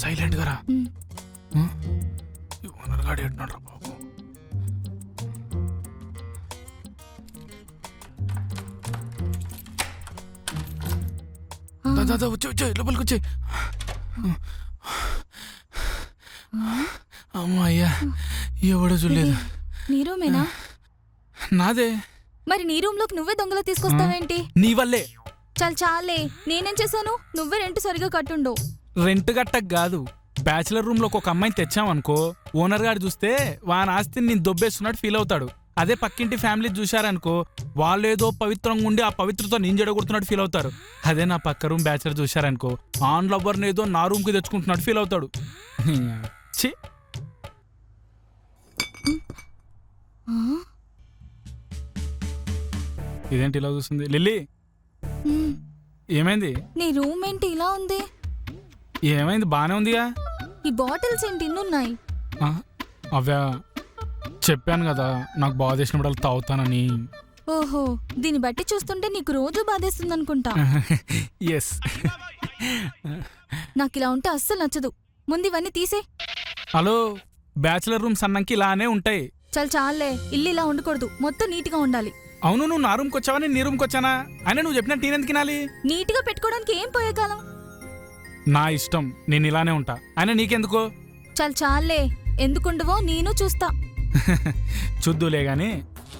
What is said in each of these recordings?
Silent గా రా. Owner గాడు ఎట్టున్నాడు రా బాబు. వచ్చే లోపలికి వచ్చే. అమ్మయ్యా ఎవడో చూడలేదు. నీ రూమేనా? నాదే. మరి నీ రూమ్ లోకి నువ్వే దొంగలా తీసుకొస్తావేంటి? నీ వల్లే. చాలే, నేనేం చేశాను? నువ్వే రెంట్ సరిగా కట్టుండో. రెంట్ గట్టకు కాదు, బ్యాచిలర్ రూమ్ లోకి ఒక అమ్మాయిని తెచ్చామనుకో, ఓనర్ గారు చూస్తే వాని ఆస్తిని నేను దొబ్బేస్తున్నట్టు ఫీల్ అవుతాడు. అదే పక్కింటి ఫ్యామిలీ చూశారనుకో, వాళ్ళు ఏదో పవిత్రంగా ఉండి ఆ పవిత్రతో నేను జడగొడుతున్నట్టు ఫీల్ అవుతారు. అదే నా పక్క రూమ్ బ్యాచిలర్ చూశారనుకో, ఆన్ లవర్ని ఏదో నా రూమ్ కి తెచ్చుకుంటున్నట్టు ఫీల్ అవుతాడు. ఛీ, ఇదేంటి ఇలా చూస్తుంది? లిల్లీ ఏమైంది? నీ రూమ్ ఏంటి ఇలా ఉంది? ఏమైంది? బానే ఉందిగా. ఈ బాటిల్స్ ఏంటి ఇన్నున్నాయి? అవా చెప్పాను కదా, నాకు బాధేసినప్పుడు అలా తాగుతానని. ఓహో, దీన్ని బట్టి చూస్తుంటే నీకు రోజు బాధేస్తుంది అనుకుంటా. ఎస్. నాకు ఇలా ఉంటే అస్సలు నచ్చదు. ముందు ఇవన్నీ తీసే. హలో, బ్యాచిలర్ రూమ్స్ అన్నంకి ఇలానే ఉంటాయి. చాలే, ఇల్లు ఇలా ఉండకూడదు, మొత్తం నీట్ గా ఉండాలి. అవును, నువ్వు నా రూమ్కి వచ్చావా, నేను నీ రూమ్కి వచ్చానా? అయినా నువ్వు చెప్పిన టీ ఎందుకు తినాలి? నీట్ గా పెట్టుకోవడానికి ఏం పోయే కాలం. నా ఇష్టం, నేను ఇలానే ఉంటా. అయినా నీకెందుకో? చాలే, ఎందుకుండవో నేను చూస్తా. చూద్దులే గాని,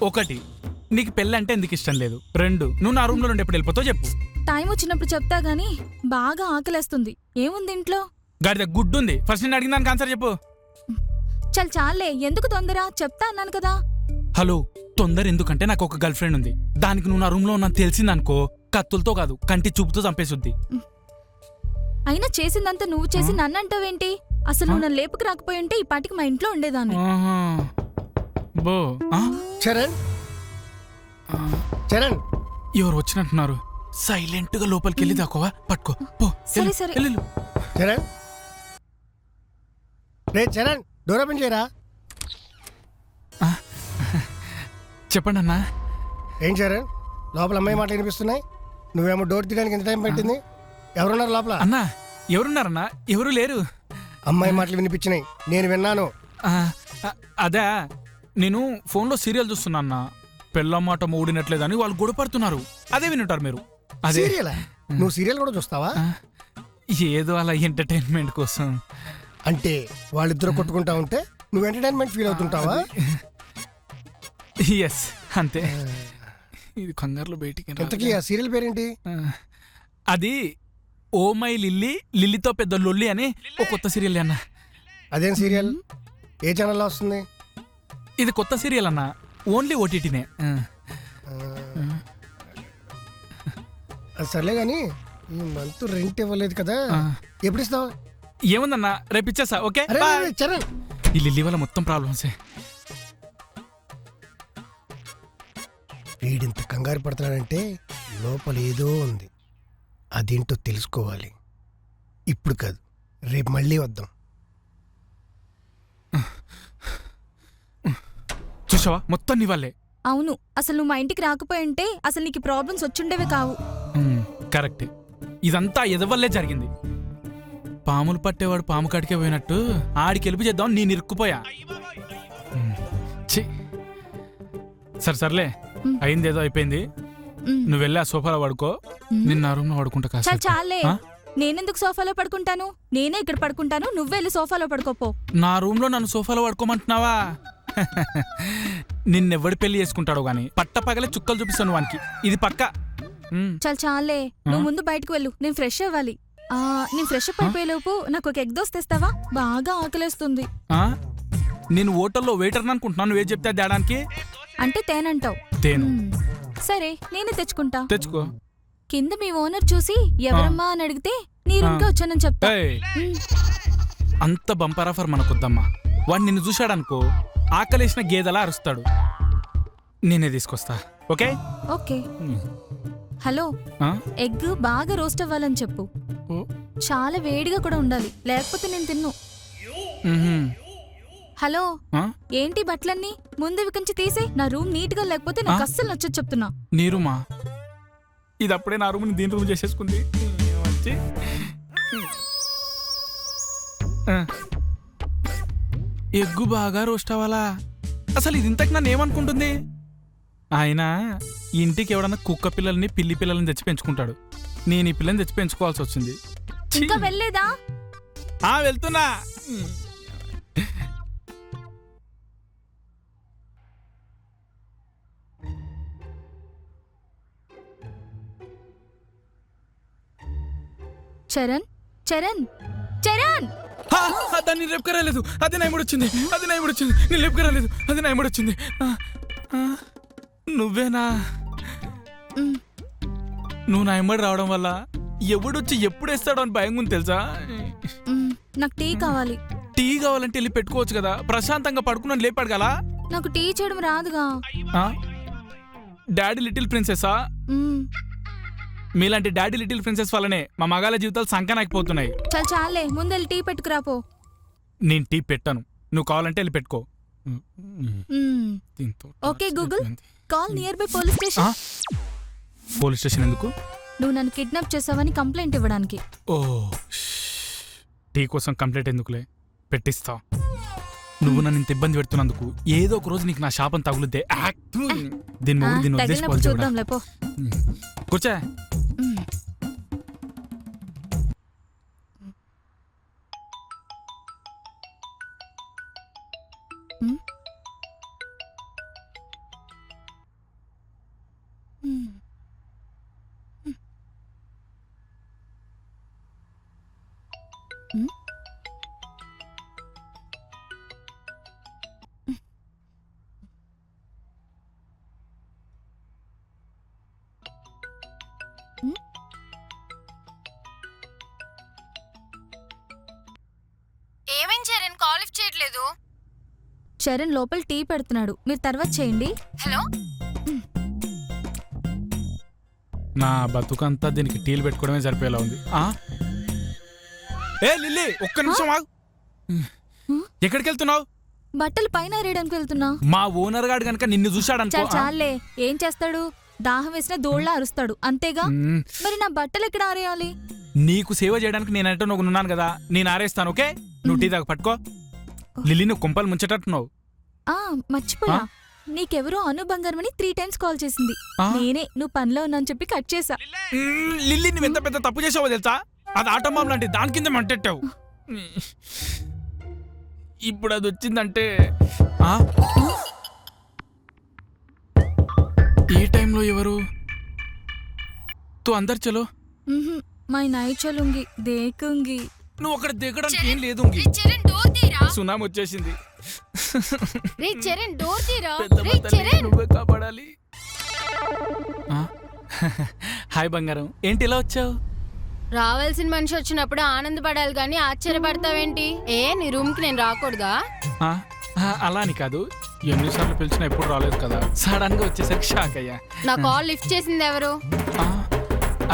1 నీకు పెళ్ళంటే ఎందుకు ఇష్టం లేదు, 2 నువ్వు నా రూమ్ లో నుండి ఎప్పుడు వెళ్ళిపోతావు చెప్పు. టైం వచ్చినప్పుడు చెప్తా గానీ బాగా ఆకలేస్తుంది. ఏముంది ఇంట్లో? గాడిద గుడ్డు ఉంది. ఫస్ట్ నేను అడిగిన దానికి ఆన్సర్ చెప్పు. చాలే, ఎందుకు తొందర? చెప్తా అన్నాను కదా. హలో, తొందర ఎందుకంటే నాకు ఒక గర్ల్ ఫ్రెండ్ ఉంది. దానికి నువ్వు నా రూమ్ లో ఉన్నా తెలిసిందనుకో, కత్తులతో కాదు కంటి చూపుతో చంపేసుద్ది. అయినా చేసిందంతా నువ్వు చేసి నన్నంటావేంటి? అసలు నువ్వు నన్ను లేపుకు రాకపోయి ఉంటే ఈ పాటికి మా ఇంట్లో ఉండేదాన్ని. చరణ్, ఎవరు వచ్చినట్టున్నారు. సైలెంట్ గా లోపలికి వెళ్ళి దాకోవా, పట్టుకో పో. సరే. చరణ్, రే చరణ్, డోర్ ఓపెన్ చేయరా. చెప్పండి అన్నా. ఏం చరణ్, లోపల అమ్మాయి మాటలు వినిపిస్తున్నాయి, నువ్వేమో డోర్ తీయడానికి ఎంత టైం పెట్టింది? ఎవరున్నారు లోపల? అన్నా, ఎవరున్నారన్నా? ఎవరు లేరు. అమ్మాయి మాటలు వినిపించినాయి, నేను విన్నాను. అదే, నేను ఫోన్లో సీరియల్ చూస్తున్నా అన్న. పెళ్ళ మాట మూడినట్లేదని వాళ్ళు గొడపడుతున్నారు. అదే వినుంటారు మీరు. అదే. నువ్వు సీరియల్ కూడా చూస్తావా? ఏదో అలా ఎంటర్టైన్మెంట్ కోసం. అంటే వాళ్ళిద్దరు కొట్టుకుంటా ఉంటే నువ్వు ఎంటర్టైన్మెంట్ ఫీల్ అవుతుంటావా? ఎస్, అంతే. ఇది కంగారులో బయటికి. ఇంతకీ ఆ సీరియల్ పేరేంటి? అది ఓ మై లిల్లీ, లిల్లీతో పెద్ద లొల్లి అని ఒక కొత్త సీరియల్ అన్న. అదేం సీరియల్? ఏ ఛానల్లో వస్తుంది? ఇది కొత్త సీరియల్ అన్న, ఓన్లీ ఓటీటీనే. సర్లే గాని, ఈ మంత్ రెంట్ ఇవ్వలేదు కదా, ఎప్పుడు ఇస్తావు? ఏముందన్నా, రేపు ఇచ్చేస్తా. ఓకే. చరణ్, ఈ లిల్లీ వల్ల మొత్తం ప్రాబ్లమ్సే. వీడింత కంగారు పడుతున్నాడంటే లోపల ఏదో ఉంది, అదేంటో తెలుసుకోవాలి. ఇప్పుడు కాదు, రేపు మళ్ళీ వద్దాం. చూసావా, మొత్తం నీ వల్లే. అవును, అసలు నువ్వు మా ఇంటికి రాకపోయి ఉంటే అసలు నీకు ప్రాబ్లమ్స్ వచ్చుండేవే కావు. కరెక్టే, ఇదంతా ఎదవల్లే జరిగింది. పాములు పట్టేవాడు పాము కాడికే పోయినట్టు ఆడికి గెలుపు చేద్దాం నేను ఇరుక్కుపోయా. సర్లే, అయిందేదో అయిపోయింది. నువ్వు వెళ్ళి ఆ సోఫాలో పడుకో, నిన్న రూమ్ లో పడుకుంటా. చాలే, నేనెందుకు సోఫాలో పడుకుంటాను? నేనే ఇక్కడ పడుకుంటాను, నువ్వెళ్ళి సోఫాలో పడుకోపో. నా రూమ్ లో నన్ను సోఫాలో పడుకోమంటున్నావా? నిన్నెవ్వడి పెళ్లి చేసుకుంటాడో గాని పట్ట పగలే చుక్కలు చూపిస్తాను వానికి, ఇది పక్క. చాలే, నువ్వు ముందు బయటకు వెళ్ళు, నేను ఫ్రెష్ అవ్వాలి. నేను ఫ్రెష్ అప్ అయిపోయేలోపు నాకు ఒక ఎగ్ దోశ తెస్తావా? బాగా ఆకలేస్తుంది. నేను హోటల్లో వెయిటర్ అనుకుంటున్నాను, నువ్వే చెప్తే తేడానికి. అంటే తేనంటావు? తేను. సరే, నేనే తెచ్చుకుంటా. తెచ్చుకో. కింద మీ ఓనర్ చూసి ఎవరమ్మా అని అడిగితే నీ రూమ్కి వచ్చానని చెప్తా. అంత బంపర్ ఆఫర్ మనకొద్దమ్మా. వాడు నిన్ను చూశాడనుకో, ఆకలేసిన గేదెలా అరుస్తాడు. నేనే తీసుకొస్తా. Okay okay. హలో, ఎగ్ బాగా రోస్ట్ అవ్వాలని చెప్పు. చాలా వేడిగా కూడా ఉండాలి, లేకపోతే నేను తిన్ను. హలో, ఏంటి బట్టలన్నీ? ముందు ఇవి కొంచెం తీసే. నా రూమ్ నీట్ గా లేకపోతే నాకు అస్సలు నచ్చదు చెప్తున్నా. నీ రూమా? ఇది అప్పుడే నా రూమ్ దీని రూమ్ చేసేసుకుంది. ఎగ్గు బాగా రోస్ట్ అవ్వాలా? అసలు ఇది ఇంతకు నన్ను ఏమనుకుంటుంది? ఆయన ఇంటికి ఎవడన్నా కుక్క పిల్లల్ని పిల్లి పిల్లల్ని తెచ్చి పెంచుకుంటాడు. నేను ఈ పిల్లని తెచ్చి పెంచుకోవాల్సి వచ్చింది. ఇంకా వెళ్ళలేదా? వెళ్తున్నా. చరణ్ చరణ్ చరణ్ దాన్ని లేపుకరాలేదు. అది నా వచ్చింది. నేను లేపుకరాలేదు. అది నా వచ్చింది. నువ్వేనా? నువ్వు నా ఎమ్మడి రావడం వల్ల ఎవడొచ్చి ఎప్పుడు వేస్తాడో అని భయం ఉంది తెలుసా? నాకు టీ కావాలి. టీ కావాలంటే వెళ్ళి పెట్టుకోవచ్చు కదా. ప్రశాంతంగా పడుకున్నాను లేపాడు కదా. నాకు టీ చేయడం రాదుగా. డాడీ లిటిల్ ప్రిన్సెసా? మీలాంటి డాడీ లిటిల్ ప్రిన్సెస్ వల్లనే మా మగాళ్ళ జీవితాలు సంకనాకపోతున్నాయి. చాలే ముందెళ్ళి టీ పెట్టుకురాపో. నేను టీ పెట్టాను. నువ్వు కావాలంటే వెళ్ళి పెట్టుకో. Okay Google, call near by police station. Police station ఎందుకు? నువ్వు నన్ను కిడ్నాప్ చేసావని కంప్లైంట్ ఇవ్వడానికి. ఓ, టీ కోసం కంప్లైంట్ ఎందుకులే, పెట్టిస్తా. నువ్వు నన్ను ఇంత ఇబ్బంది పెడుతున్నందుకు ఏదో ఒక రోజు నీకు నా శాపం తగులుద్దే. చూద్దాం లేపో. కూర్చో. ఏమేం చరణ్ కాల్ లిఫ్ట్ చేయట్లేదు? చరణ్ లోపల టీ పెడుతున్నాడు, మీరు తర్వాత చేయండి. హలో. నా బతుకంతా దీనికి టీలు పెట్టుకోవడమే సరిపోయేలా ఉంది. ఏ లిల్లీ, ఒక్క నిమిషం ఆగు. ఎక్కడికి వెళ్తున్నావు? బట్టలు పైన రేయడానికి వెళ్తున్నా. మా ఓనర్ గాడు గనక నిన్ను చూశాడనుకో. చాలే, ఏం చేస్తాడు? దాహం వేసిన దోళ్ళ అరుస్తాడు అంతేగా. మరి నా బట్టలు ఎక్కడ ఆరేయాలి? నీకు సేవ చేయడానికి నేనంటే నువ్వు ఉన్నాను కదా, నేను ఆరేస్తాను. ఓకే, నువ్వు టీ దాకా పట్టుకో. లిల్లీ, నువ్వు కుంపలు ముంచేటట్టున్నావు. మర్చిపోయా, నీకెవరో అను బంగారం అని 3 times కాల్ చేసింది. నేనే నువ్వు పనిలో ఉన్నాను చెప్పి కట్ చేసా. లిల్లీ, నువ్వు ఎంత పెద్ద తప్పు చేసావో తెలుసా? అది ఆటోమామ్ లాంటి, దాని కింద మంటెట్టావు. ఇప్పుడు అది వచ్చిందంటే ఈ టైంలో ఎవరు? తూ అందరు చలో. మై నై చలుంగి దేకుంగి. నువ్వు అక్కడ దిగడానికి ఏం లేదు. సునామీ వచ్చేసింది. నువ్వే కాపాడాలి. హాయ్ బంగారం, ఏంటి ఇలా వచ్చావు? రావాల్సిన మనిషి వచ్చినప్పుడు ఆనందపడాలి గానీ ఆశ్చర్యపడతావేంటి? నీ రూమ్ కి నేను రాకూడదా? అలా అని కాదు, ఎన్నిసార్లు పిలిచినా ఎప్పుడు రాలేదు కదా, సడన్ గా వచ్చేసరికి షాక్ అయ్యా. నా కాల్ లిఫ్ట్ చేసింది ఎవరు?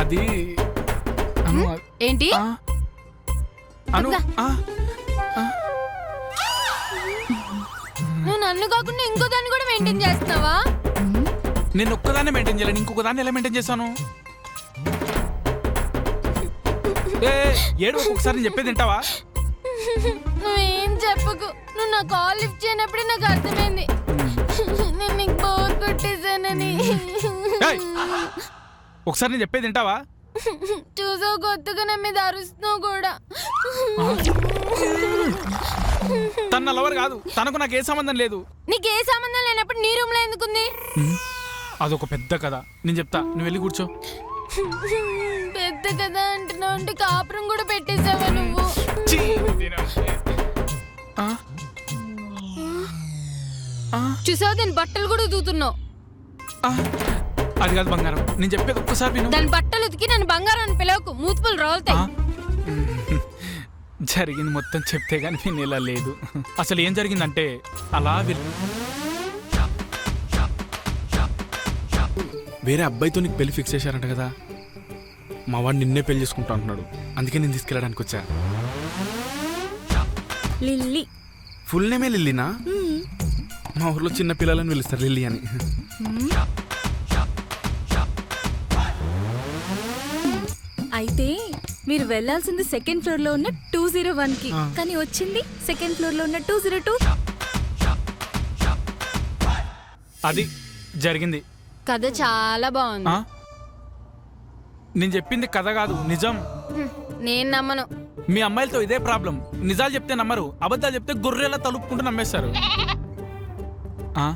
అది ఏంటి? నువ్వు నన్ను కాకుండా ఇంకో దాన్ని కూడా మెయింటైన్ చేస్తున్నావా? నేను ఒక్కదాన్ని మెయింటైన్ చేయలేను, ఇంకొక దాన్ని ఎలా మెయింటైన్ చేశాను? ఏడు ఒకసారి నేను చెప్పేది వింటావా? నువ్వేం చెప్పకు. నువ్వు నా కాల్ లిఫ్ట్ చేయనప్పుడే నాకు అర్థమైంది నేను నీకు బోర్ కొట్టేశానని. ఒకసారి నేను చెప్పేది వింటావా? చూసావు, కొత్తగా నా మీద అరుస్తున్నావు కూడా. తన లవర్ కాదు, తనకు నాకు ఏ సంబంధం లేదు. నీకే సంబంధం లేనప్పుడు నీ రూమ్ లో ఎందుకుంది? అదొక పెద్ద కథ, నేను చెప్తా, నువ్వు వెళ్ళి కూర్చో. పెద్ద కదా అంటున్నావు అంటే కాపురం కూడా పెట్టేసావా నువ్వు? చూసావు, దీని బట్టలు కూడా ఉతుకుతున్నావు. అది కాదు బంగారం, నేను చెప్పేది ఒక్కసారి విను. దాని బట్టలు ఉతికి నన్ను బంగారం అని పిలవకు, మూతుపులు రాలుతాయి. జరిగింది మొత్తం చెప్తే గానీ నేను ఇలా లేదు. అసలు ఏం జరిగిందంటే, అలా వేరే అబ్బాయితో నీకు పెళ్లి ఫిక్స్ చేశారంట కదా. మా వాడు నిన్నే పెళ్లి చేసుకుంటా అంటున్నాడు, అందుకే నేను తీసుకెళ్ళడానికి వచ్చా. లిల్లీ. ఫుల్ నేమే లిల్లీనా? మా ఊర్లో చిన్న పిల్లలని పిలుస్తారు లిల్లీ అని. అయితే మీరు వెళ్ళాల్సింది సెకండ్ ఫ్లోర్ లో ఉన్న 201 కి, కానీ వచ్చింది సెకండ్ ఫ్లోర్ లో ఉన్న 202. అది జరిగింది. కథ చాలా బాగుంది. ఆ? నేను చెప్పింది కథ కాదు, నిజం. నేను నమ్మను. మీ అమ్మాయిలతో ఇదే ప్రాబ్లం. నిజాలు చెప్తే నమ్మరు, అబద్ధాలు చెప్తే గొర్రెలా తలుపుకుంటూ నమ్మేస్తారు. ఆ?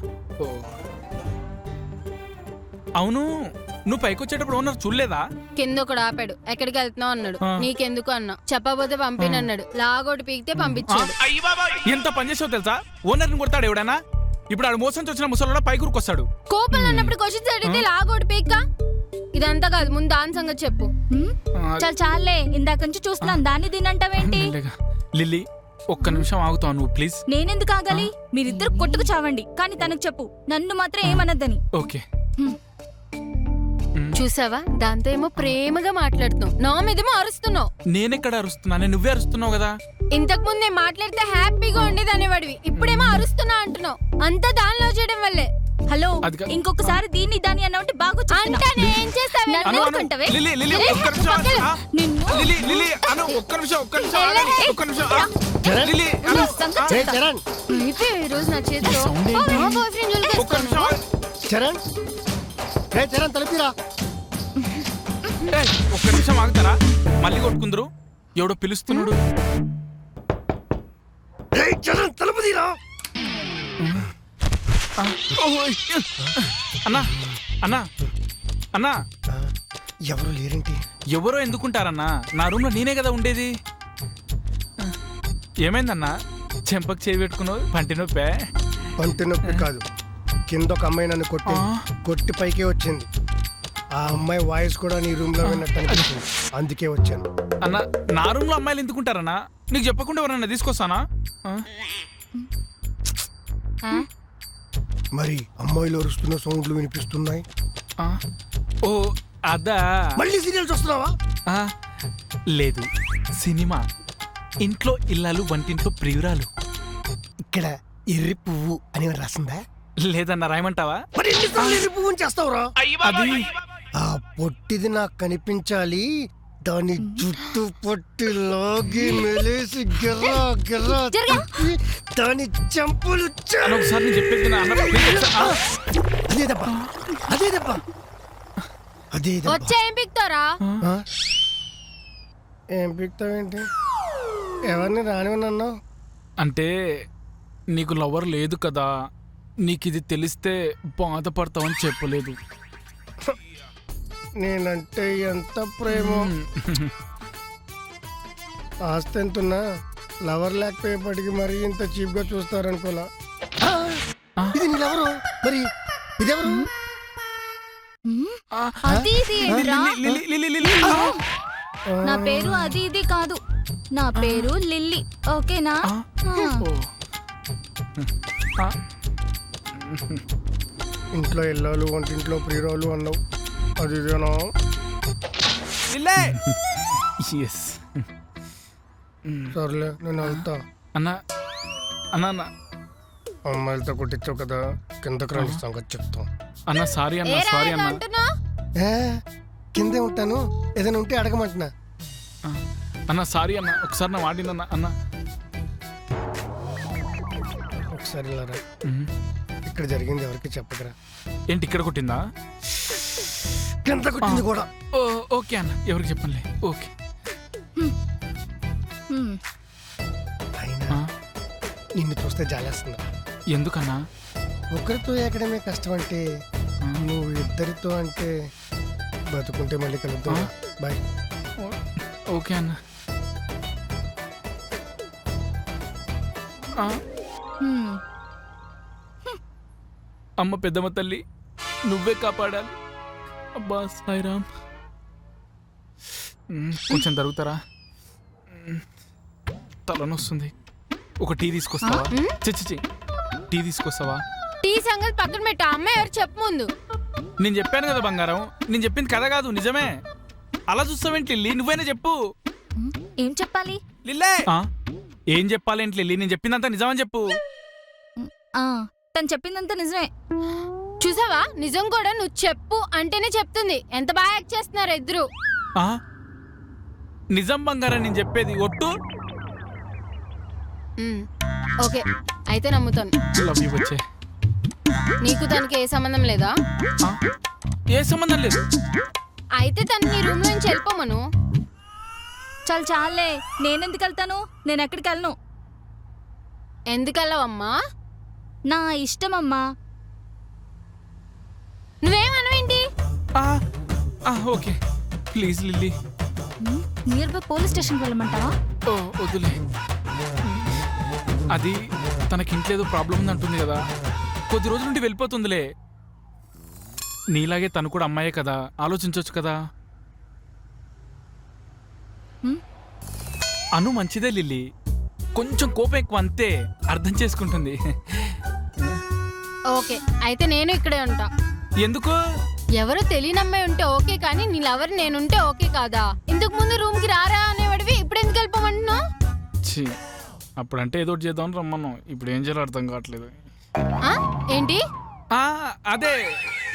ఓ. అవును, నువ్వు పైకి వచ్చేటప్పుడు ఓనర్ చూడలేదా? కింద ఒకడు ఆపాడు, ఎక్కడికి వెళ్తున్నావు అన్నాడు. ఆ. నీకెందుకు అన్నా, చెప్పకపోతే పంపినన్నాడు. లాగోటి పీకితే పంపించాడు. ఎంత పని చేసావు తెలుసా? ఓనర్ని కొడతాడు ఎవడైనా. ఇప్పుడు ఆడు మోసం వచ్చిన ముసలోడా పైకి ఉరుకొస్తాడు. కోపంలో ఉన్నప్పుడు క్వశ్చన్స్ అడిగితే లాగోటి పీక్క. ఇదంతా కాదు, ముందు దాని సంగతి చెప్పు. చాలే, ఇందాక నుంచి చూస్తున్నాను, దాన్ని దీనంటావేంటి? లిల్లీ, ఒక్క నిమిషం ఆగుతావు నువ్వు ప్లీజ్? నేనెందుకు ఆగాలి? మీరిద్దరు కొట్టుకు చావండి, కానీ తనకు చెప్పు, నన్ను మాత్రం ఏమనద్దని. ఓకే. చూసావా, దాంతో ఏమో ప్రేమగా మాట్లాడుతున్నావు, నా మీదేమో అరుస్తున్నావు. నేనెక్కడ అరుస్తున్నా? నువ్వే అరుస్తున్నావు కదా. ఇంతకు ముందే మాట్లాడితే హ్యాపీగా ఉండేది అనేవాడివి, ఇప్పుడేమో అరుస్తున్నా అంటున్నావు. అంతా దానిలో చేయడం వల్లే. హలో, అది కా- ఇంకొకసారి దీన్ని దాన్ని అన్నట్టు బాగా అంటే నేను చేస్తావే? నన్ను అను, అను. ఎందుకంటావే? లిల్లీ, లిల్లీ, ఒక్క నిమిషం. ఆ? నిన్ను లిల్లీ, లిల్లీ, అను, ఒక్క నిమిషం, ఒక్క నిమిషం ఆగండి, ఒక్క నిమిషం. ఆ? లిల్లీ, అను, నీ సంగతి ఆ? చెప్తా. చరణ్ అయితే ఈ రోజు నా చేతిలో సౌండ్ ఏంటి? నా బాయ్ ఫ్రెండ్ జోలికి ఒక్క నిమిషం వస్తాను. ఆగు. చరణ్ చరణ్ తలుపురా. ఏయ్, ఒక్క నిమిషం ఆగుతారా? మళ్ళీ కొట్టుకుందరు. ఎవడో పిలుస్తున్నాడు. చరణ్ తలుపు తీరా. అన్నా, అన్నా, అన్నా, ఎవరు లేరేంటి? ఎవరో ఎందుకుంటారన్నా? నా రూమ్ లో నేనే కదా ఉండేది. ఏమైందన్నా? చెంపకు చేయి పెట్టుకున్నావు, పంటి నొప్పే? పంటి నొప్పి కాదు, కింద ఒక అమ్మాయి నన్ను కొట్టి పైకే వచ్చింది. ఆ అమ్మాయి వాయిస్ కూడా నీ రూమ్ లో విన్నట్టు అనిపించింది, అందుకే వచ్చాను. అన్న, నా రూమ్ లో అమ్మాయిలు ఎందుకుంటారన్నా? నీకు చెప్పకుండా ఎవరన్నా తీసుకొస్తానా? మరి అమ్మాయిలు అరుస్తున్న సౌండ్లు వినిపిస్తున్నాయి. ఓ అదా. మళ్ళీ సీరియల్స్ వస్తున్నావా? ఆ, లేదు, సినిమా. ఇంట్లో ఇల్లాలు, వంటింట్లో ప్రియురాలు. ఇక్కడ ఎర్రి పువ్వు అని రాసిందా? లేదన్నా, రాయమంటావా? మరి ఎన్నిసార్లు ఎర్రి పువ్వు అని చేస్తావురా? అది ఆ పొట్టిది నాకు కనిపించాలి, దాని జుట్టు పొట్టి లాగి మెలేసి గిర్రా గిర్రా తిప్పి దాని చెంపులు అన్న, ఒకసారి నేను చెప్పేది నా అన్న, please ఒకసారి. అదే దెబ్బ, అదే దెబ్బ, అదే దెబ్బ. వచ్చే ఏం పిక్తారా? ఆ? ఏం పిక్తావేంటి? ఎవరిని రానివనన్నావు? అంటే నీకు లవర్ లేదు కదా, నీకు ఇది తెలిస్తే బాధపడతావని చెప్పలేదు. నేనంటే ఎంత ప్రేమ. ఆస్తి ఎంతున్నా లవర్ లేకపోయేపటికి మరి ఇంత చీప్ గా చూస్తారనుకోలా. ఇది నీ లవరు? మరి ఇదెవరు? అది ఇది ఏంట్రా? Lily, lily, lily. నా పేరు అది ఇది కాదు, నా పేరు లిల్లీ, ఓకేనా? ఓ. ఆ, ఇంట్లో ఇల్లాలు, వంటింట్లో ప్రియురాలు అన్నావు, అది ఇదేనా? లిల్లీ. Yes. సర్లే, నేను వెళ్తా. అన్న, అన్న, అన్న, అమ్మాయిలతో కొట్టించావు కదా, కిందకు రండి, సంగతి చెప్తాం. అన్న, సారీ అన్న, ఏరా సారీ అన్న. అంటున్నా? ఏ, కిందే ఉంటాను, ఏదైనా ఉంటే అడగమంటున్నా. అన్న, సారీ అన్న, ఒకసారి నా వాడినన్న అన్న. ఒకసారి ఇలా రా. ఇక్కడ జరిగింది ఎవరికి చెప్పకరా. ఏంటి ఇక్కడ కొట్టిందా? కింద కొట్టింది కూడా. ఓ, ఓకే అన్న, ఎవరికి చెప్పనులే. ఓకే. అయినా ఆ, నిన్ను చూస్తే జాలేస్తుందా? ఎందుకన్నా? ఒకరితో ఎక్కడమే కష్టం అంటే, నువ్వు ఇద్దరితో అంటే బతుకుంటే మళ్ళీ కలుద్దాం. బాయ్. ఓకే అన్న. ఆ, అమ్మ పెద్దమ్మ తల్లి, నువ్వే కాపాడాలి. అబ్బా సాయిరామ్. కొంచెం జరుగుతారా? తలనొస్తుంది. ఒక టీ తీసుకొస్తావా? చిచ్చి, టీ తీసుకొస్తావా? టీ సంగతి పక్కన పెట్టు, అమ్మాయి ఎవరు చెప్పు ముందు. నేను చెప్పాను కదా బంగారం, నేను చెప్పింది కథ కాదు, నిజమే. అలా చూస్తావేంటి లిల్లీ? నువ్వైనా చెప్పు. ఏం చెప్పాలి? లిల్లీ, ఏం చెప్పాలేంటి లిల్లీ? నేను చెప్పిందంతా నిజమని చెప్పు. తను చెప్పిందంతా నిజమే. చూసావా, నిజం కూడా నువ్వు చెప్పు అంటేనే చెప్తుంది. ఎంత బాగా యాక్ట్ చేస్తున్నారు ఇద్దరు. ఆ? నిజం బంగారం నేను చెప్పేది ఒట్టు. ఓకే అయితే నమ్ముతాను. లవ్ యూ వచ్చే. నీకు తనకి ఏ సంబంధం లేదా? ఏ సంబంధం లేదు. అయితే తను నీ రూమ్ నుంచి వెళ్ళిపోమను. చాలే, నేనెందుకు వెళ్తాను? నేను ఎక్కడికి వెళ్ళను. ఎందుకెళ్ళవమ్మా? నా ఇష్టమమ్మా. నువ్వేమనవేంటి? Okay please Lily. Near by police స్టేషన్కి వెళ్ళమంటావా? ఓ వద్దులే. అది తనకి ఇంట్లో ఏదో ప్రాబ్లం ఉంది అంటుంది కదా, కొద్ది రోజుల నుండి వెళ్ళిపోతుందిలే. నీలాగే తను కూడా అమ్మాయే కదా, ఆలోచించవచ్చు కదా. అను మంచిదే లిల్లీ, కొంచెం కోపం ఎక్కువ అంతే, అర్థం చేసుకుంటుంది. ఓకే అయితే నేను ఇక్కడే ఉంటా. ఎందుకు? ఎవరో తెలియని అమ్మాయి ఉంటే ఓకే, కానీ నీ లవర్ నేనుంటే ఓకే కాదా? ఇంతకు ముందు రూమ్ కి రారా అనేవాడివి, ఇప్పుడు ఎందుకు వెళ్ళిపోమంటున్నావు? అప్పుడంటే ఏదో చేద్దాం రమ్మన్నాం, ఇప్పుడు ఏం చేయాలో అర్థం కావట్లేదు. ఏంటి? అదే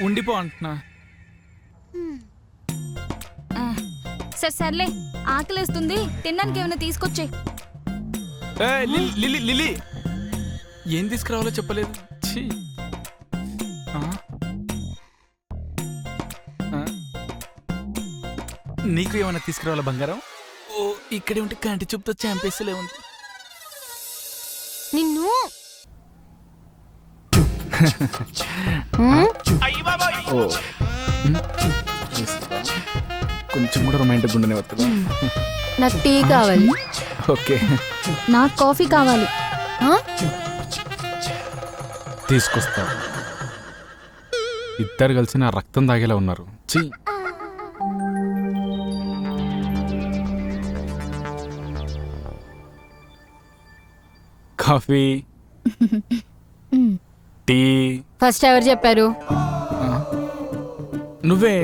ఉండిపో అంటున్నా. సర్లే, ఆకలేస్తుంది, తినడానికి ఏమైనా తీసుకొచ్చే. లిల్లీ ఏం తీసుకురావాలో చెప్పలేదు. ఛీ. నీకు ఏమైనా తీసుకురావాలా బంగారం? ఓ ఇక్కడే ఉంటే కంటి చూపుతో చాంపేస్తలే ఉంది. నిన్ను కొంచెం కూడా రొమాంటిక్ ఉండనే వస్తుందా? నాకు టీ కావాలి. ఓకే నాకు కాఫీ కావాలి. తీసుకొస్తా. ఇద్దరు కలిసి నా రక్తం తాగేలా ఉన్నారు. ఛీ. Coffee tea. ఫస్ట్ ఎవరు చెప్పారు? నువ్వే.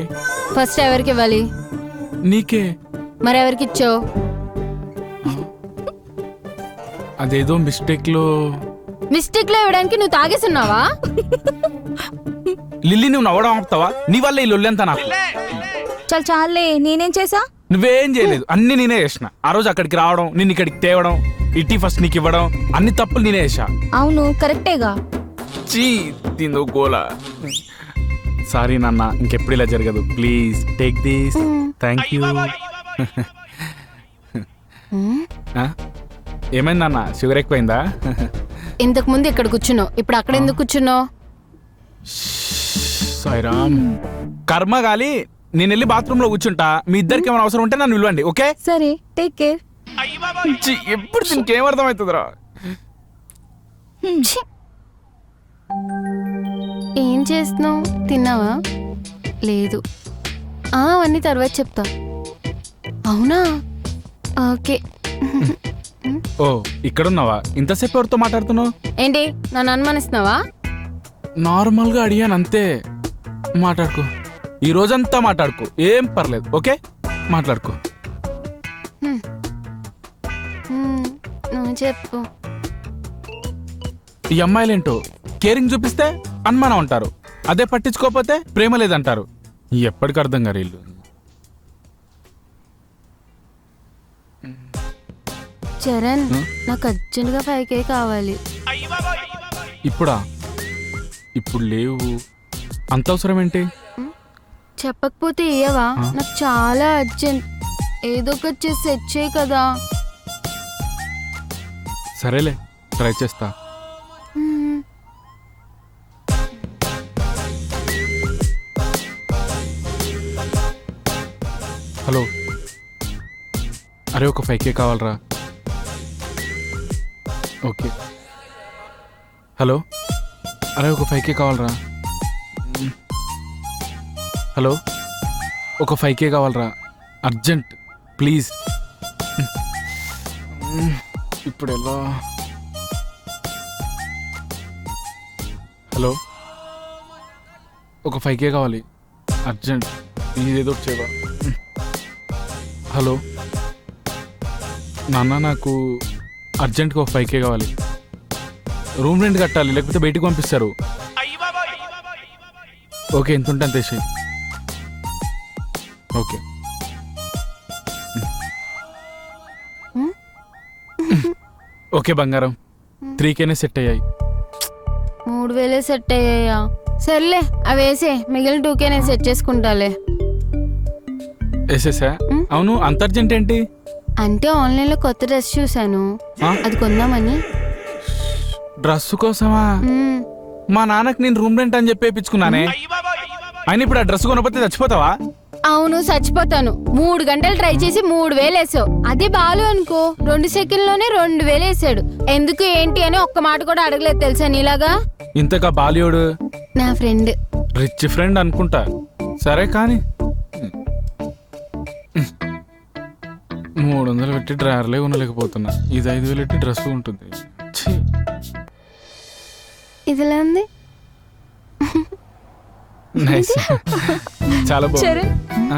ఫస్ట్ ఎవరికి ఇవ్వాలి? నీకే. మరి ఎవరికి ఇచ్చావు? అదేదో మిస్టేక్ లో ఇవ్వడానికి నువ్వు తాగేస్తున్నావా? లిల్లీ నువ్వు నవ్వడం ఆపుతావా? నీ వల్ల ఈ లొల్లి అంతా నాకు. చాలే, నేనేం చేసా? నువ్వేం చేయలేదు, అన్ని నేనే చేసిన. ఆ రోజు అక్కడికి రావడం, నిన్ను ఇక్కడికి తేవడం, ఇటీ ఫస్ట్ నీకు ఇవ్వడం, అన్ని తప్పులు నేనే చేసా. అవును కరెక్టేగా. చీ తిందో గోలా. సారీ నాన్న, ఇంకెప్పుడు ఇలా జరగదు. Please take this. Thank you. ఏమైంది నాన్న, షుగర్ ఎక్కువైందా? ఇంతకు ముందు ఇక్కడ కూర్చున్నావు, ఇప్పుడు అక్కడ ఎందుకు కూర్చున్నావు? సాయిరామ్. కర్మ గాలి, నేను వెళ్ళి బాత్రూమ్ లో కూర్చుంటా. మీ ఇద్దరికి ఏమైనా అవసరం ఉంటే నన్ను పిలవండి. ఓకే సరే, టేక్ కేర్. ఎప్పుడు దీనికి ఏమర్థం అవుతుందిరా? ఏం చేస్తున్నావు? తిన్నావా? లేదు. అవన్నీ తర్వాత చెప్తా. అవునా? ఓకే. ఓ ఇక్కడున్నావా? ఇంతసేపు ఎవరితో మాట్లాడుతున్నావు? ఏంటి నన్ను అనుమానిస్తున్నావా? నార్మల్ గా అడిగాను అంతే. మాట్లాడుకో, ఈ రోజంతా మాట్లాడుకో, ఏం పర్లేదు. ఓకే మాట్లాడుకో. నువ్వు చెప్పు. ఈ అమ్మాయిలేంటో కేరింగ్ చూపిస్తే అనుమానం అంటారు, అదే పట్టించుకోకపోతే ప్రేమ లేదంటారు. ఎప్పటికి అర్థం గారు వీళ్ళు. చరణ్, నాకు అర్జెంట్గా 5K కావాలి. ఇప్పుడా? ఇప్పుడు లేవు. అంత అవసరం ఏంటి? చెప్పకపోతే ఇయ్యవా? నాకు చాలా అర్జెంట్. ఏదో ఒకటి చేసి సెట్ చేయి కదా. సరేలే, ట్రై చేస్తా. హలో, అరే ఒక 5K కావాలరా. ఓకే. హలో, అరే ఒక 5K కావాలరా. హలో, ఒక 5K కావాలరా, అర్జెంట్ ప్లీజ్. ఇప్పుడు ఎలా? హలో, ఒక 5K కావాలి, అర్జెంట్ ప్లీజ్, ఏదో చేయవా? హలో నాన్న, నాకు అర్జెంట్గా ఒక 5K కావాలి. రూమ్ రెంట్ కట్టాలి, లేకపోతే బయటికి పంపిస్తారు. ఓకే, ఎంత ఉంటే అంత వేసేయి. ఓకే. ఓకే బంగారం 3Kనే సెట్ అయ్యాయి. 3000 సెట్ అయ్యాయా? సర్లే అవి వేసే, మిగిలిన 2K నేను సెట్ చేసుకుంటాలే. వేసేసా? అవును, అంత అర్జెంట్ ఏంటి? అంటే ఆన్లైన్ లో కొత్త డ్రెస్ చూసాను, అది కొందామని. డ్రెస్ కోసమా? మా నాన్నకి నేను రూమ్ రెంట్ అని చెప్పేపించుకున్నానే. ఆయన ఇప్పుడు ఆ డ్రెస్ కొనకపోతే చచ్చిపోతావా? అవును చచ్చిపోతాను. 3 గంటలు ట్రై చేసి 3000 వేసావు. అదే బాలు అనుకో 2 సెకండ్లోనే 2000 వేసాడు. ఎందుకు ఏంటి అని ఒక్క మాట కూడా అడగలేదు తెలుసా నీలాగా. ఇంతకా బాలియోడు నా ఫ్రెండ్. రిచ్ ఫ్రెండ్ అనుకుంటా. సరే కానీ 300 పెట్టి డ్రైవర్లే కొనలేకపోతున్నా. ఇది 5000 పెట్టి డ్రెస్ ఉంటుంది. ఛీ. ఇదిలా ఉంది. నైస్. చాలా బాగుంది. చరణ్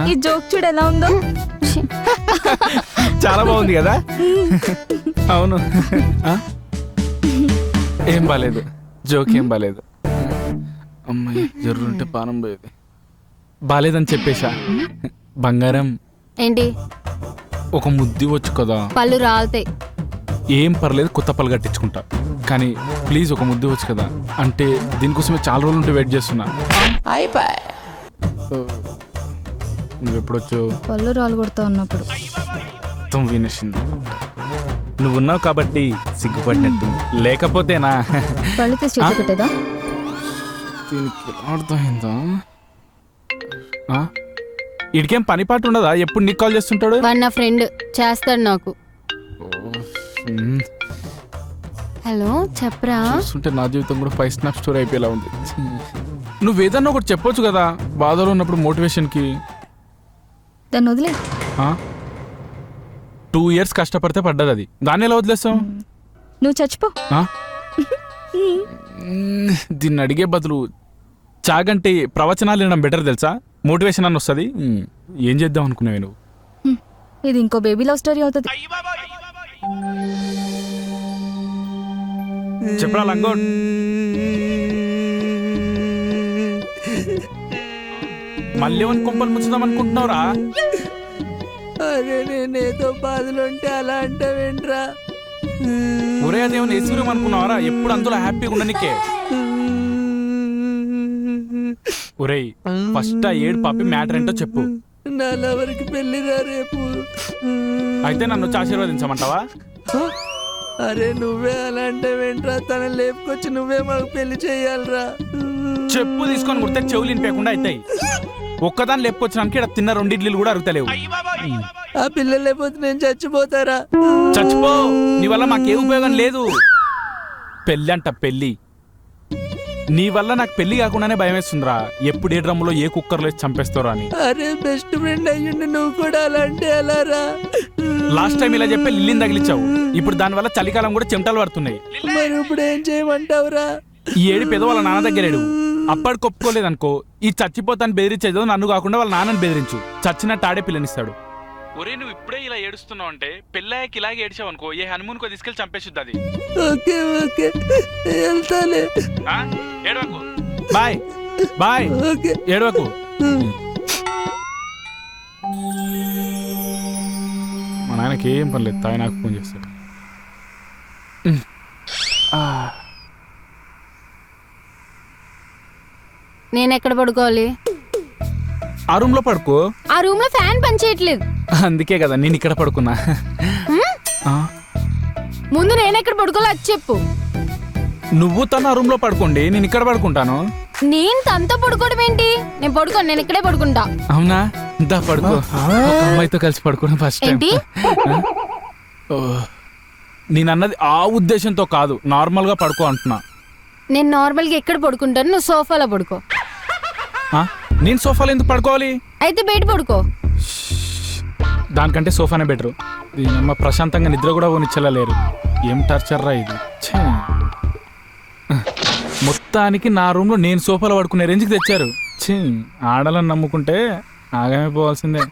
ఈ జోక్ చూడు ఎలా ఉందో. చాలా బాగుంది కదా. అవును. ఏం బాలేదు, జోక్ ఏం బాలేదు. అమ్మాయి జర్రుంటే పానం పోయేది. బాలేదని చెప్పేశా. బంగారం ఏంటి? ఒక ముద్ది వచ్చు కదా. పళ్ళు రాలుతాయి. ఏం పర్లేదు, కొత్త పళ్ళు కట్టించుకుంటా. కానీ ప్లీజ్ ఒక ముద్దు వచ్చు కదా. అంటే దీనికోసమే చాలా రోజులు ఉంటే వెయిట్ చేస్తున్నా. నువ్వు ఎప్పుడొచ్చు? పళ్ళు రాలు కొడతా ఉన్నప్పుడు. మొత్తం వినేసింది. నువ్వున్నావు కాబట్టి సిగ్గుపడినట్టు, లేకపోతేనా పళ్ళు తీసి చేతి పెట్టేదా? దీనికి ఎలా అర్థమైందా? ఇడికేం పని పాటు ఉండదా? ఎప్పుడు నీకు కాల్ చేస్తుంటాడు? వాడు నా ఫ్రెండ్, చేస్తాడు నాకు. హలో చెప్పరా. చూస్తుంటే నా జీవితం కూడా 5 స్నాప్ స్టోరీ అయిపోయేలా ఉంది. నువ్వేదన్నా ఒకటి చెప్పొచ్చు కదా బాధలో ఉన్నప్పుడు మోటివేషన్కి. దాన్ని వదిలే. 2 years కష్టపడితే పడ్డది అది. దాన్ని ఎలా వదిలేస్తావు? నువ్వు చచ్చిపో. దీన్ని అడిగే బదులు చాగంటే ప్రవచనాలు వినడం బెటర్ తెలుసా. మోటివేషన్ అని వస్తుంది. ఏం చేద్దాం అనుకునేవి నువ్వు? ఇది ఇంకో బేబీ లవ్ స్టోరీ అవుతుంది. చెప్పరా లంగోట్. మళ్ళీ ఏమని కుంపలు ముచ్చుదాం అనుకుంటున్నావురా? అరే నేనేదో బాధలు ఉంటే అలా అంటావేంట్రా? ఒరే అదేమన్నా ఎసురం అనుకున్నావరా? ఎప్పుడు అందులో హ్యాపీగా ఉండనికే. ఒరేయ్ ఫస్ట్ ఆ ఏడు పాపి మ్యాటర్ ఏంటో చెప్పు. నా లవర్కి పెళ్లిరా రేపు. అయితే నన్ను వచ్చి ఆశీర్వదించమంటావా? అరే నువ్వే అలా అంటావేంట్రా? తన లేపుకొచ్చి నువ్వే మాకు పెళ్లి చేయాలరా. చెప్పు తీసుకొని కుడితే చెవులు వినిపించకుండా అవుతాయి. ఒక్కదాన్ని లేపుకొచ్చినానికి ఇక్కడ తిన్న 2 ఇడ్లీలు కూడా అరుగుతలేవు. ఆ పిల్లలు లేకపోతే నేను చచ్చిపోతారా? చచ్చిపో, నీ వల్ల మాకే ఉపయోగం లేదు. పెళ్ళి అంట పెళ్ళి. నీ వల్ల నాకు పెళ్లి కాకుండానే భయం వేస్తుందిరా. ఎప్పుడు ఏ డ్రమ్ములో ఏ కుక్కర్లో వేసి చంపేస్తారో అని. అరే బెస్ట్ ఫ్రెండ్ అయ్యుండి నువ్వు కూడా అలా అంటే ఎలారా? లాస్ట్ టైం ఇలా చెప్పి లిల్లీని తగిలిచ్చావు. ఇప్పుడు దానివల్ల చలికాలం కూడా చెమటలు పడుతున్నాయి. మరి ఇప్పుడు ఏం చేయమంటావురా? ఈ ఏడు పెదో వాళ్ళ నాన్న దగ్గరేడు. అప్పటికి ఒప్పుకోలేదనుకో, ఈ చచ్చిపోతాను బెదిరించేదో నన్ను కాకుండా వాళ్ళ నాన్నని బెదిరించు. చచ్చినట్టు ఆడే పిల్లనిస్తాడు. ఒరే నువ్వు ఇప్పుడే ఇలా ఏడుస్తున్నావు అంటే పెళ్ళాయకి ఇలాగే ఏడ్చావు అనుకో, ఏ హనుమూన్ కో తీసుకెళ్ళి చంపేసిద్ది అది. ఓకే ఓకే వెళ్తాలే. ఏడవకు. Bye bye. ఓకే ఏడవకు. మా నాన్నకి ఏం పని లేదు, తాయి నాకు ఫోన్ చేస్తాడు. నేను ఎక్కడ పడుకోవాలి? ఆ రూమ్ లో పడుకో. ఆ రూమ్ లో ఫ్యాన్ పనిచేయట్లేదు. అందుకే కదా నేను ఇక్కడ పడుకున్నా. ముందు నేను ఎక్కడ పడుకోవాలి అది చెప్పు. నువ్వు తన రూమ్ లో పడుకోండి, నేను ఇక్కడ పడుకుంటాను. నేను తనతో పడుకోవడం ఏంటి? నేను పడుకోను, నేను ఇక్కడే పడుకుంటా. అవునా? ఇందా పడుకో. ఒక అమ్మాయితో కలిసి పడుకోవడం ఫస్ట్ టైం. ఏంటి? నేను అన్నది ఆ ఉద్దేశంతో కాదు, నార్మల్ గా పడుకో అంటున్నా. నేను నార్మల్గా ఎక్కడ పడుకుంటాను, నువ్వు సోఫాలో పడుకో. నేను సోఫాలో ఎందుకు పడుకోవాలి? అయితే బయట పడుకో. దానికంటే సోఫానే బెటరు. దీనమ్మ ప్రశాంతంగా నిద్ర కూడా పోనిచ్చలేరు. ఏం టార్చర్ రా ఇది. మొత్తానికి నా రూమ్ లో నేను సోఫాలో పడుకునే రేంజ్కి తెచ్చారు. ఆడాలని నమ్ముకుంటే ఆగమే పోవాల్సిందే.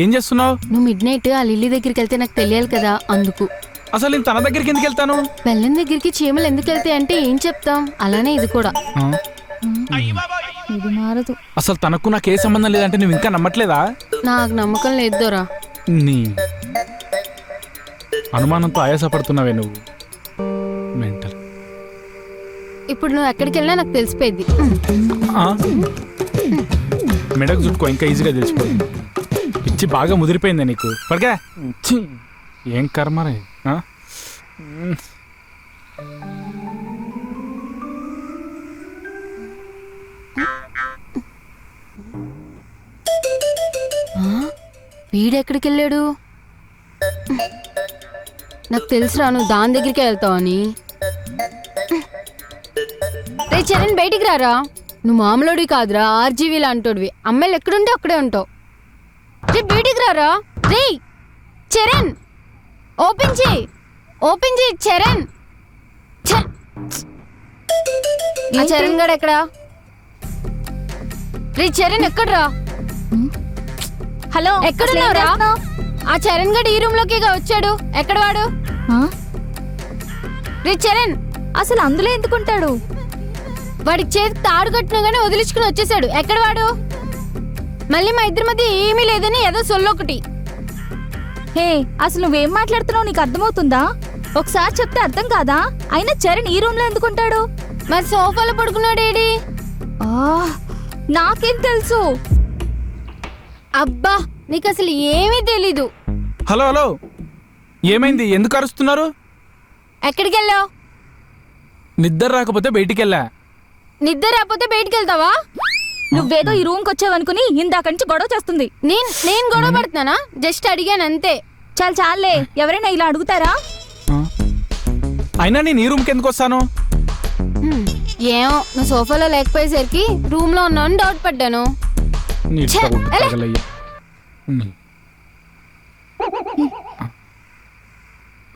ఏం చేస్తున్నావు? నువ్వు మిడ్ నైట్ ఆ లిల్లీ దగ్గరికి వెళ్తే నాకు తెలియాలి కదా, అందుకు. అసలు నేను తన దగ్గరికి ఎందుకు వెళ్తాను? బెల్లం దగ్గరికి చీమలు ఎందుకు వెళ్తాయి అంటే ఏం చెప్తాం, అలానే ఇది కూడా. ఇది మారదు. అసలు తనకు నాకు ఏ సంబంధం లేదంటే నువ్వు ఇంకా నమ్మట్లేదా? నాకు నమ్మకం లేదు దొరా. నీ అనుమానంతో ఆయాసపడుతున్నావే నువ్వు. మెంటల్. ఇప్పుడు నువ్వు ఎక్కడికి వెళ్ళినా నాకు తెలిసిపోయింది. మెడకు చుట్టుకో, ఇంకా ఈజీగా తెలిసిపోయింది. పిచ్చి బాగా ముదిరిపోయింది నీకు. పడగా ఏం కర్మరే. వీడెక్కడికి వెళ్ళాడు? నాకు తెలుసురా నువ్వు దాని దగ్గరికి వెళ్తావని. రే చరణ్ బయటికి రారా. నువ్వు మామూలుడి కాదురా, ఆర్జీవీ లాంటోడివి. అమ్మాయిలు ఎక్కడుంటే అక్కడే ఉంటావు. రే బయటికి రారా. రే చరణ్ ఓపెన్ చేయి, ఓపెన్ చేయి చరణ్. ఆ చరణ్ గడు ఎక్కడా? రే చరణ్ ఎక్కడ్రా? హలో, ఎక్కడున్నావురా? ఆ చరణ్ గడు ఈ రూమ్ లోకి వచ్చాడు. ఎక్కడ వాడు? రే చరణ్ అసలు అందులో ఎందుకుంటాడు? వాడికి చేతి తాడు కట్టినగానే వదిలించుకుని వచ్చేసాడు. ఎక్కడ వాడు? మళ్ళీ మా ఇద్దరి మధ్య ఏమీ లేదని ఏదో సొల్లొకటి. హే, అసలు నువ్వేం మాట్లాడుతున్నావు నీకు అర్థమవుతుందా? ఒకసారి చెప్తే అర్థం కాదా? అయినా చరణ్ ఈ రూమ్ లో ఎందుకుంటాడు? మరి సోఫాలో పడుకున్నాడేడి? నాకేం తెలుసు? అబ్బా నీకు అసలు ఏమీ తెలీదు. హలో హలో, ఏమైంది? ఎందుకు అరుస్తున్నారు? ఎక్కడికి వెళ్ళావు? నిద్ర రాకపోతే బయటికి వెళ్ళా. నిద్ర రాకపోతే బయటికి వెళ్తావా? నువ్వేదో ఈ రూమ్ కి వచ్చావనుకుని ఇందాక నుంచి గొడవ చేస్తుంది. నేను గొడవ పడుతున్నానా? జస్ట్ అడిగాను అంతే. చాలే, ఎవరైనా ఇలా అడుగుతారా? అయినా నేను ఈ రూమ్కి ఎందుకు వస్తాను? ఏమో నువ్వు సోఫాలో లేకపోయేసరికి రూమ్ లో ఉన్నావు డౌట్ పడ్డాను.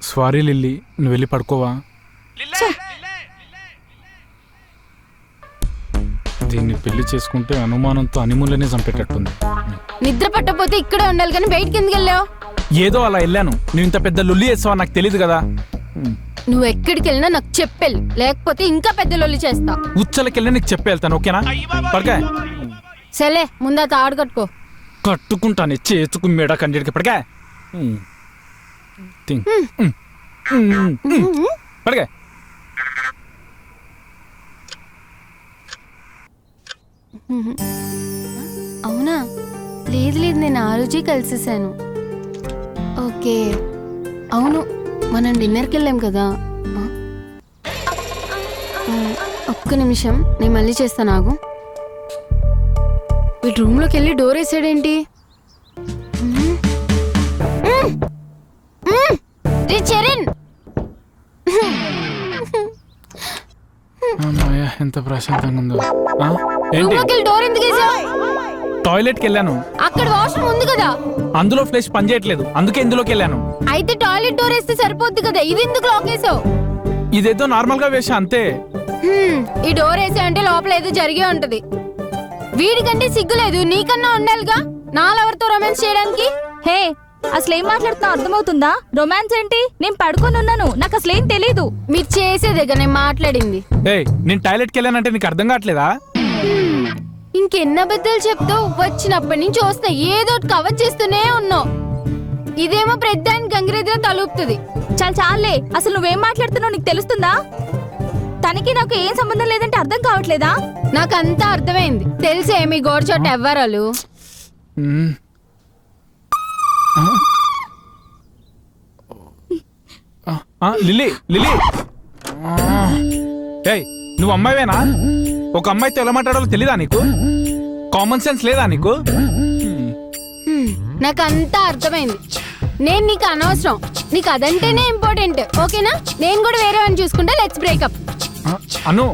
సారీ లిల్లీ, నువ్వు వెళ్ళి పడుకోవా? దీన్ని పెళ్లి చేసుకుంటే అనుమానంతో అనిములనే చంపేటట్టుంది. నిద్ర పట్టకపోతే ఇక్కడే ఉండాలి కానీ బయటికి ఎందుకు వెళ్ళావు? ఏదో అలా వెళ్ళాను. నువ్వు ఇంత పెద్ద లొల్లి చేస్తావా నాకు తెలియదు కదా. నువ్వు ఎక్కడికి వెళ్ళినా నాకు చెప్పెళ్ళు, లేకపోతే ఇంకా పెద్ద లొల్లి చేస్తా. ఉచ్చలకెళ్ళి నీకు చెప్పి వెళ్తాను, ఓకేనా? పడకా. సరే ముందా తాడు కట్టుకో. కట్టుకుంటాను, చేతుకు మేడ కండికి. పడకా పడగా. అవునా? లేదు నేను ఆ రోజే కలిసేసాను. ఓకే అవును, మనం డిన్నర్కి వెళ్ళాం కదా. ఒక్క నిమిషం, నేను మళ్ళీ చేస్తాను ఆగు. వీటి రూమ్లోకి వెళ్ళి డోర్ వేసాడేంటి? చరణ్ ఎంత ప్రశాంతంగా ఉందో. డోర్ ఎందుకు వేసావు? టాయిలెట్కి వెళ్ళాను. అక్కడ వాష్రూమ్ ఉంది కదా. అందులో ఫ్లష్ పని చేయట్లేదు, అందుకే ఇందులోకి వెళ్ళాను. అయితే టాయిలెట్ డోర్ వేస్తే సరిపోద్ది కదా, ఇది ఎందుకు లాక్ వేసావు? ఇదేదో నార్మల్ గా వేసా అంతే. ఈ డోర్ వేసా అంటే లోపల ఏదో జరిగే ఉంటది. వీడికంటే సిగ్గులేదు, నీకన్నా ఉండాలిగా నా లవర్తో రొమాన్స్ చేయడానికి. హే, అసలు ఏం మాట్లాడుతున్నావు అర్థమవుతుందా? రొమాన్స్ ఏంటి? నేను పడుకొని ఉన్నాను, నాకు అసలు ఏం తెలీదు. మీరు చేసేదేగా నేను మాట్లాడింది. నేను టాయిలెట్కి వెళ్ళానంటే నీకు అర్థం కావట్లేదా? ఇంకెన్ని అబద్ధాలు చెప్తావు? వచ్చినప్పటి నుంచి వస్తా ఏదో కవర్ చేస్తూనే ఉన్నావు. ఇదేమో ప్రతిదాని గంగిరెద్దులో తలుపుతుంది. చాలే, అసలు నువ్వేం మాట్లాడుతున్నావు నీకు తెలుస్తుందా? తనకి నాకు ఏం సంబంధం లేదంటే అర్థం కావట్లేదా? నాకు అంతా అర్థమైంది. తెలిసే మీ గోడ చోట ఎవ్వరాలు. లిల్లీ నువ్వు అమ్మాయివేనా? ఒక అమ్మాయితో ఎలా మాట్లాడాలో తెలీదా నీకు? కామన్ సెన్స్ లేదా నీకు? నాకు అంతా అర్థమైంది. నేను నీకు అనవసరం, నీకు అదంటేనే ఇంపార్టెంట్, ఓకేనా? నేను కూడా వేరే వాడిని చూసుకుంటా. Let's breakup. అను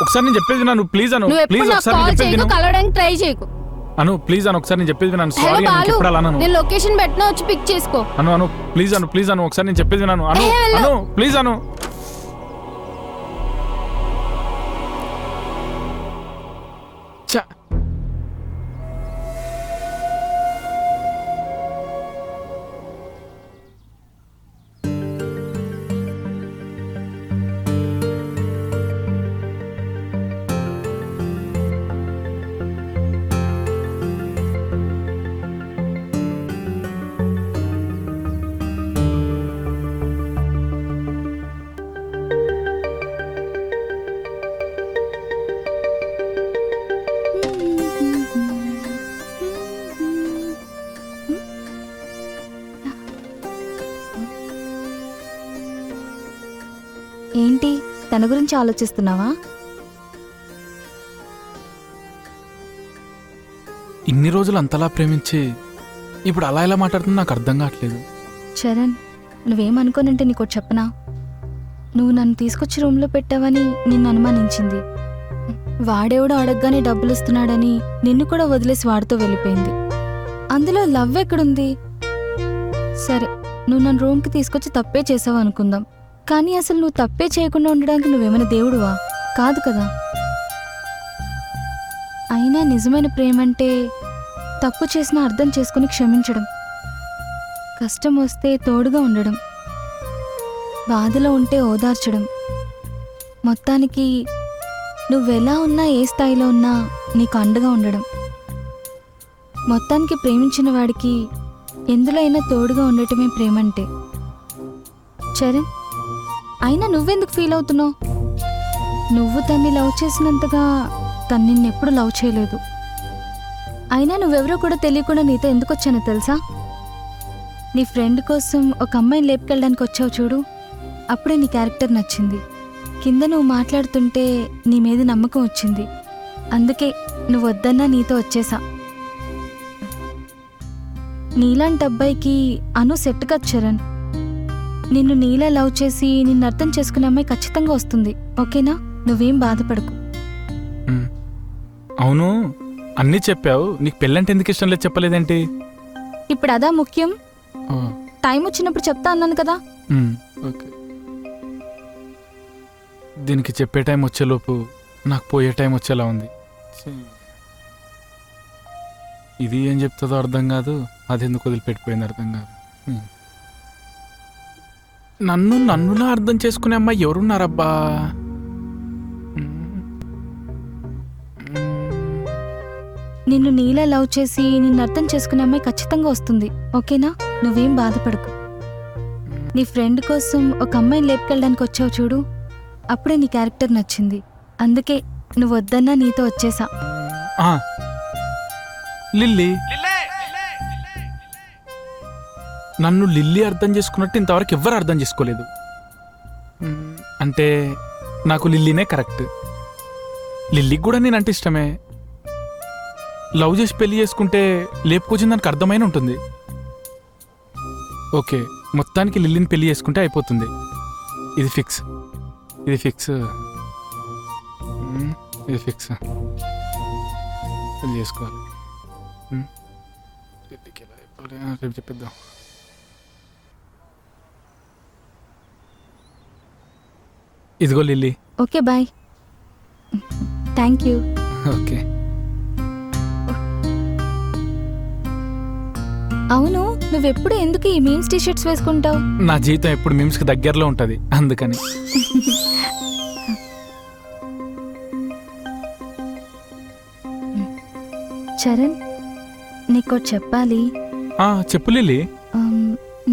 ఒకసారి నేను చెప్పేది విను ప్లీజ్. అను నువ్వు ఎప్పుడు నాకు కాల్ చేయకు, కలవడానికి ట్రై చేయకు. అను ప్లీజ్ అను, ఒకసారి నేను చెప్పేది విన్నాను. సారీ అని ఎప్పుడు అలా అను. నేను లొకేషన్ పెట్టినా వచ్చి పిక్ చేసుకో. అను ప్లీజ్ అను ఒకసారి నేను చెప్పేది విన్నాను. అను ప్లీజ్ అను. ఏంటి తన గురించి ఆలోచిస్తున్నావా? ఇన్ని రోజులు అంతలా ప్రేమించి ఇప్పుడు అలా ఎలా మాట్లాడుతున్నా నాకు అర్థం కావట్లేదు. చరణ్, నువ్వేమనుకోనంటే నీకు చెప్పనా? నువ్వు నన్ను తీసుకొచ్చి రూమ్లో పెట్టావని నిన్ను అనుమానించింది. వాడెవడో అడగగానే డబ్బులు ఇస్తున్నాడని నిన్ను కూడా వదిలేసి వాడితో వెళ్ళిపోయింది. అందులో లవ్ ఎక్కడుంది? సరే, నువ్వు నన్ను రూమ్కి తీసుకొచ్చి తప్పే చేసావు అనుకుందాం. కానీ అసలు నువ్వు తప్పే చేయకుండా ఉండడానికి నువ్వేమైనా దేవుడువా? కాదు కదా. అయినా నిజమైన ప్రేమంటే తప్పు చేసినా అర్థం చేసుకుని క్షమించడం, కష్టం వస్తే తోడుగా ఉండడం, బాధలో ఉంటే ఓదార్చడం, మొత్తానికి నువ్వెలా ఉన్నా ఏ స్థాయిలో ఉన్నా నీకు అండగా ఉండడం, మొత్తానికి ప్రేమించిన వాడికి ఎందులో అయినా తోడుగా ఉండటమే ప్రేమంటే. చరణ్, అయినా నువ్వెందుకు ఫీల్ అవుతున్నావు? నువ్వు తన్ని లవ్ చేసినంతగా తను నిన్నెప్పుడు లవ్ చేయలేదు. అయినా నువ్వెవరో కూడా తెలియకుండా నీతో ఎందుకు వచ్చానో తెలుసా? నీ ఫ్రెండ్ కోసం ఒక అమ్మాయిని లేపుకెళ్ళడానికి వచ్చావు చూడు, అప్పుడే నీ క్యారెక్టర్ నచ్చింది. కింద నువ్వు మాట్లాడుతుంటే నీ మీద నమ్మకం వచ్చింది. అందుకే నువ్వు వద్దన్నా నీతో వచ్చేసా. నీలాంటి అబ్బాయికి అను సెట్ కదా చరణ్. నిన్ను నీలా లవ్ చేసి నిన్ను అర్థం చేసుకునే అమ్మాయి ఖచ్చితంగా వస్తుంది. ఓకేనా? నువ్వేం బాధపడకు. అవును, అన్నీ చెప్పావు, నీకు పెళ్ళంటే ఎందుకు ఇష్టం లేదు చెప్పలేదేంటి? ఇప్పుడు అదా ముఖ్యం? ఓ, టైం వచ్చినప్పుడు చెప్తా అన్నాను కదా. ఓకే. దీనికి చెప్పే టైం వచ్చేలోపు నాకు పోయే టైం వచ్చేలా ఉంది. ఇది ఏం చెప్తుందో అర్థం కాదు, అది ఎందుకు వదిలిపెట్టిపోయింది అర్థం కాదు. నన్నులా అర్థం చేసుకునే అమ్మాయి ఎవరున్నారబ్బా? నిన్ను నీలా లవ్ చేసి నిన్ను అర్థం చేసుకునే అమ్మాయి ఖచ్చితంగా వస్తుంది. ఓకేనా? నువ్వేం బాధపడకు. నీ ఫ్రెండ్ కోసం ఒక అమ్మాయిని లేపుకెళ్ళడానికి వచ్చావు చూడు, అప్పుడే నీ క్యారెక్టర్ నచ్చింది. అందుకే నువ్వు వద్దన్నా నీతో వచ్చేసా. లిల్లీ, నన్ను లిల్లీ అర్థం చేసుకున్నట్టు ఇంతవరకు ఎవ్వరు అర్థం చేసుకోలేదు. అంటే నాకు లిల్లీనే కరెక్ట్. లిల్లీకి కూడా నేనంటే ఇష్టమే. లవ్ చేసి పెళ్లి చేసుకుంటే లేపుకొచ్చింది దానికి అర్థమైన ఉంటుంది. ఓకే, మొత్తానికి లిల్లీని పెళ్లి చేసుకుంటే అయిపోతుంది. ఇది ఫిక్స్, ఇది ఫిక్స్, ఇది ఫిక్స్. పెళ్లి చేసుకోవాలి. రేపు చెప్పిద్దాం. ఇదిగో Lily. Okay, bye. Thank you. Okay. అవును, నువ్వెప్పుడు ఎందుకు ఈ మీమ్స్ టీషర్ట్స్ వేసుకుంటావు? నా జీవితం ఎప్పుడు మీమ్స్కి దగ్గరలో ఉంటుంది, అందుకని. చరణ్, నీకోటి చెప్పాలి. చెప్పు లిల్లీ.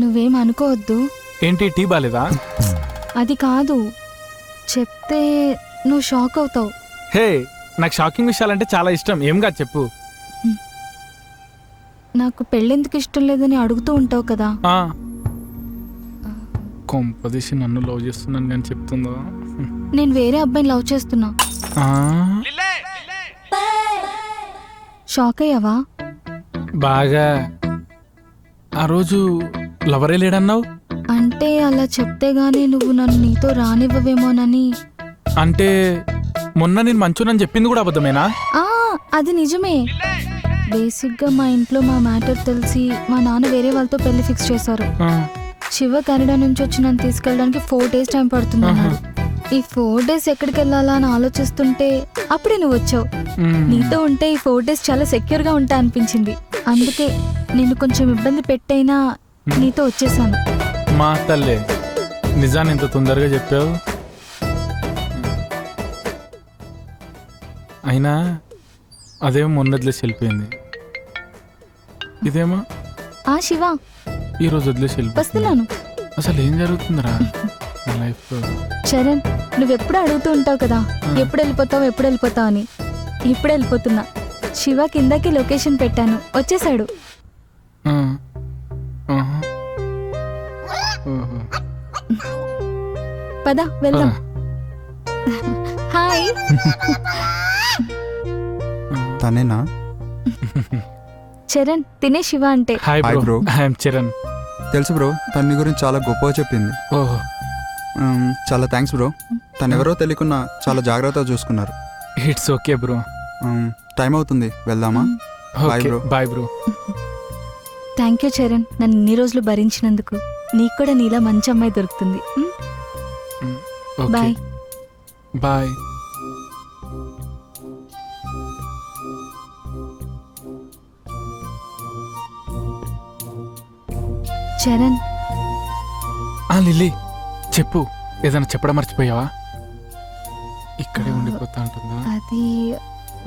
నువ్వేం అనుకోవద్దు. ఏంటి, టీ బాలేదా? అది కాదు, చెప్తే నువ్వు షాక్ అవుతావు. హే, నాకు షాకింగ్ విషయాలంటే చాలా ఇష్టం. ఏం కాదు, చెప్పు. నాకు పెళ్ళెందుకు ఇష్టం లేదని అడుగుతూ ఉంటావు కదా. కొంపదీసి నన్ను లవ్ చేస్తున్నాను కానీ చెప్తుందా? నేను వేరే అబ్బాయిని లవ్ చేస్తున్నా. షాక్ అయ్యావా? బాగా. ఆ రోజు లవరే లేడన్నావు. అంటే అలా చెప్తే గానీ నువ్వు నన్ను నీతో రానివ్వవేమోనని. అంటే మొన్న నేను మంచోనని చెప్పింది కూడా అబద్ధమేనా? అది నిజమే. బేసిక్గా మా ఇంట్లో మా మ్యాటర్ తెలిసి మా నాన్న వేరే వాళ్ళతో పెళ్లి ఫిక్స్ చేశారు. శివ కెనడా నుంచి వచ్చి నన్ను తీసుకెళ్ళడానికి 4 days టైం పడుతుంది అన్నాడు. ఈ 4 days ఎక్కడికి వెళ్ళాలా అని ఆలోచిస్తుంటే అప్పుడే నువ్వు వచ్చావు. నీతో ఉంటే ఈ 4 days చాలా సెక్యూర్ గా ఉంటా అనిపించింది. అందుకే నిన్ను కొంచెం ఇబ్బంది పెట్టైనా నీతో వచ్చేసాను. మా తల్లే, నిజాన్ని ఇంత తొందరగా చెప్పావు. అయినా అదేమో మొన్న వదిలేసి వెళ్ళిపోయింది. ఇదేమో శివ ఈరోజు వదిలేసి వెళ్ళిపోయింది. వస్తున్నాను. అసలు ఏం జరుగుతుందిరా నా లైఫ్లో? చరణ్, నువ్వెప్పుడు అడుగుతూ ఉంటావు కదా ఎప్పుడు వెళ్ళిపోతావు అని. ఇప్పుడు వెళ్ళిపోతున్నా. శివ కిందకి లొకేషన్ పెట్టాను, వచ్చేసాడు. పద వెళ్దాం. హాయ్. తనేనా? చరణ్ తినే శివ అంటే. Hi Hi, bro, bro. I'm Charan. తెలుసు బ్రో, తన నీ గురించి చాలా గొప్పగా చెప్పింది. ఓహో, చాలా థ్యాంక్స్ బ్రో. తనెవరో తెలియకున్నా చాలా జాగ్రత్తగా చూసుకున్నారు. It's okay bro. టైం అవుతుంది, వెళ్దామా? Bye, okay bro. Bye bro. Thank you Charan, నన్ను ఇన్ని రోజులు భరించినందుకు. నీకు కూడా నీలా మంచి అమ్మాయి దొరుకుతుంది. Okay bye. Bye. Charan, Lily చెప్పు, ఏదైనా చెప్పడం మర్చిపోయావా? ఇక్కడే ఉండిపోతా ఉంటుందా? అది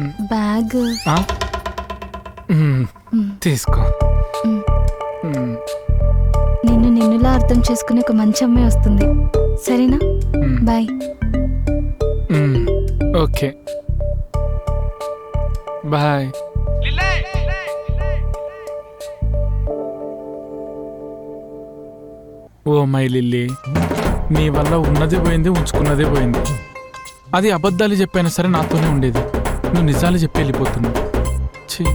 మ్. బ్యాగ్. ఆ? తీసుకో. మ్. మ్, నిన్ను నిన్నులా అర్థం చేసుకునే ఒక మంచి అమ్మాయి వస్తుంది. సరేనా? మ్, బాయ్. మ్, okay bye. Oh my Lily, నీ వల్ల ఉన్నది పోయింది, ఉంచుకున్నదే పోయింది. అది అబద్ధాలు చెప్పైనా సరే నాతోనే ఉండేది. నువ్వు నిజాలు చెప్పి వెళ్ళిపోతున్నావు. ఛీ.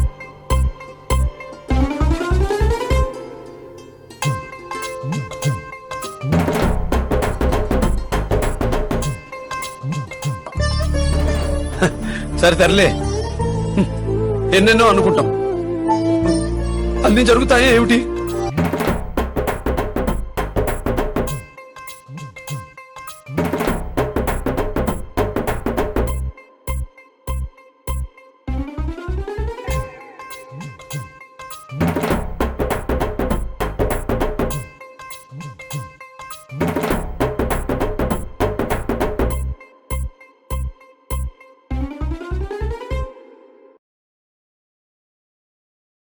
సరే తరలే, ఎన్నెన్నో అనుకుంటాం, అన్ని జరుగుతాయా ఏమిటి?